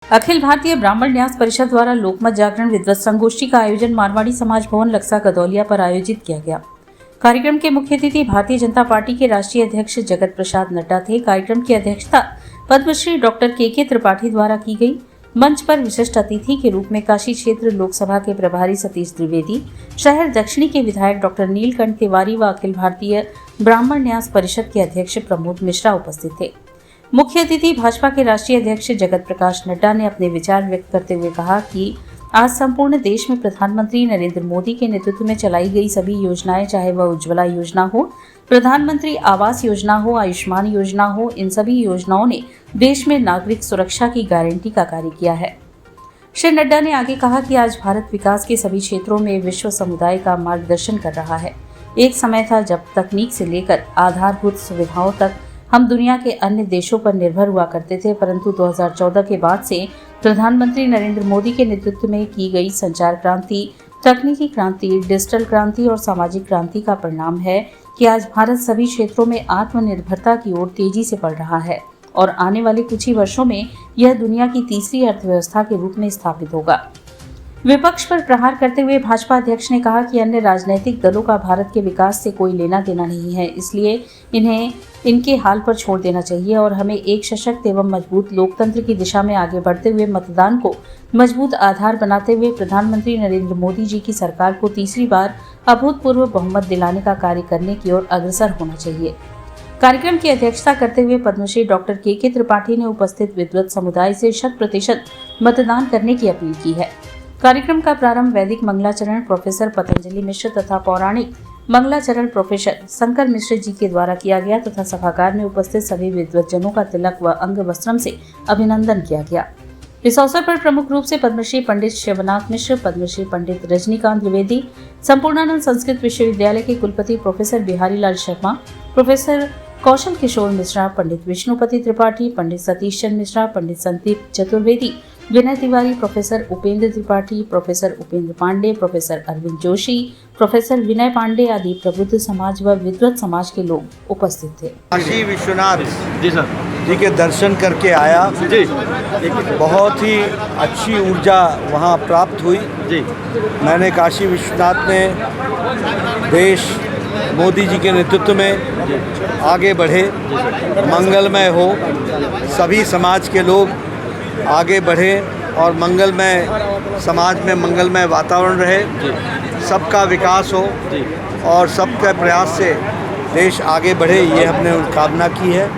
अखिल भारतीय ब्राह्मण न्यास परिषद द्वारा लोकमत जागरण विद्वत संगोष्ठी का आयोजन मारवाड़ी समाज भवन लक्सा गदौलिया पर आयोजित किया गया। कार्यक्रम के मुख्य अतिथि भारतीय जनता पार्टी के राष्ट्रीय अध्यक्ष जगत प्रसाद नड्डा थे। कार्यक्रम की अध्यक्षता पद्मश्री डॉक्टर के त्रिपाठी द्वारा की गई। मंच पर विशिष्ट अतिथि के रूप में काशी क्षेत्र लोकसभा के प्रभारी सतीश द्विवेदी, शहर दक्षिणी के विधायक डॉक्टर नीलकंठ तिवारी व अखिल भारतीय ब्राह्मण न्यास परिषद के अध्यक्ष प्रमोद मिश्रा उपस्थित थे। मुख्य अतिथि भाजपा के राष्ट्रीय अध्यक्ष जगत प्रकाश नड्डा ने अपने विचार व्यक्त करते हुए कहा कि आज संपूर्ण देश में प्रधानमंत्री नरेंद्र मोदी के नेतृत्व में चलाई गई सभी योजनाएं, चाहे वह उज्ज्वला योजना हो, प्रधानमंत्री आवास योजना हो, आयुष्मान योजना हो, इन सभी योजनाओं ने देश में नागरिक सुरक्षा की गारंटी का कार्य किया है। श्री नड्डा ने आगे कहा कि आज भारत विकास के सभी क्षेत्रों में विश्व समुदाय का मार्गदर्शन कर रहा है। एक समय था जब तकनीक से लेकर आधारभूत सुविधाओं तक हम दुनिया के अन्य देशों पर निर्भर हुआ करते थे, परंतु 2014 के बाद से प्रधानमंत्री नरेंद्र मोदी के नेतृत्व में की गई संचार क्रांति, तकनीकी क्रांति, डिजिटल क्रांति और सामाजिक क्रांति का परिणाम है कि आज भारत सभी क्षेत्रों में आत्मनिर्भरता की ओर तेजी से बढ़ रहा है और आने वाले कुछ ही वर्षों में यह दुनिया की तीसरी अर्थव्यवस्था के रूप में स्थापित होगा। विपक्ष पर प्रहार करते हुए भाजपा अध्यक्ष ने कहा कि अन्य राजनीतिक दलों का भारत के विकास से कोई लेना देना नहीं है, इसलिए इन्हें इनके हाल पर छोड़ देना चाहिए और हमें एक सशक्त एवं मजबूत लोकतंत्र की दिशा में आगे बढ़ते हुए मतदान को मजबूत आधार बनाते हुए प्रधानमंत्री नरेंद्र मोदी जी की सरकार को तीसरी बार अभूतपूर्व बहुमत दिलाने का कार्य करने की ओर अग्रसर होना चाहिए। कार्यक्रम की अध्यक्षता करते हुए पद्मश्री डॉक्टर के त्रिपाठी ने उपस्थित विद्वत समुदाय से 100% मतदान करने की अपील की है। कार्यक्रम का प्रारंभ वैदिक मंगलाचरण प्रोफेसर पतंजलि मिश्र तथा पौराणिक मंगलाचरण प्रोफेसर शंकर मिश्र जी के द्वारा किया गया तथा सभागार में उपस्थित सभी विद्वतजनों का तिलक व अंग वस्त्रम से अभिनंदन किया गया। इस अवसर पर प्रमुख रूप से पद्मश्री पंडित शिवनाथ मिश्र, पद्मश्री पंडित रजनीकांत द्विवेदी, संपूर्णानंद संस्कृत विश्वविद्यालय के कुलपति professor Bihari Lal Sharma, professor Kaushal Kishore Mishra, Pandit Vishnupati Tripathi, Pandit Satish Chandra Mishra, Pandit Sandeep Chaturvedi, Vinay Tiwari, professor Upendra Tripathi, professor Upendra Pandey, professor Arvind Joshi, professor Vinay Pandey आदि प्रबुद्ध समाज व विद्वत समाज के लोग उपस्थित थे। काशी विश्वनाथ जी के दर्शन करके आया जी। बहुत ही अच्छी ऊर्जा वहाँ प्राप्त हुई जी। मैंने काशी विश्वनाथ में देश मोदी जी के नेतृत्व में आगे बढ़े, मंगलमय हो, सभी समाज के लोग आगे बढ़े और मंगलमय समाज में मंगलमय वातावरण रहे, सबका विकास हो और सबके प्रयास से देश आगे बढ़े, ये हमने कामना की है।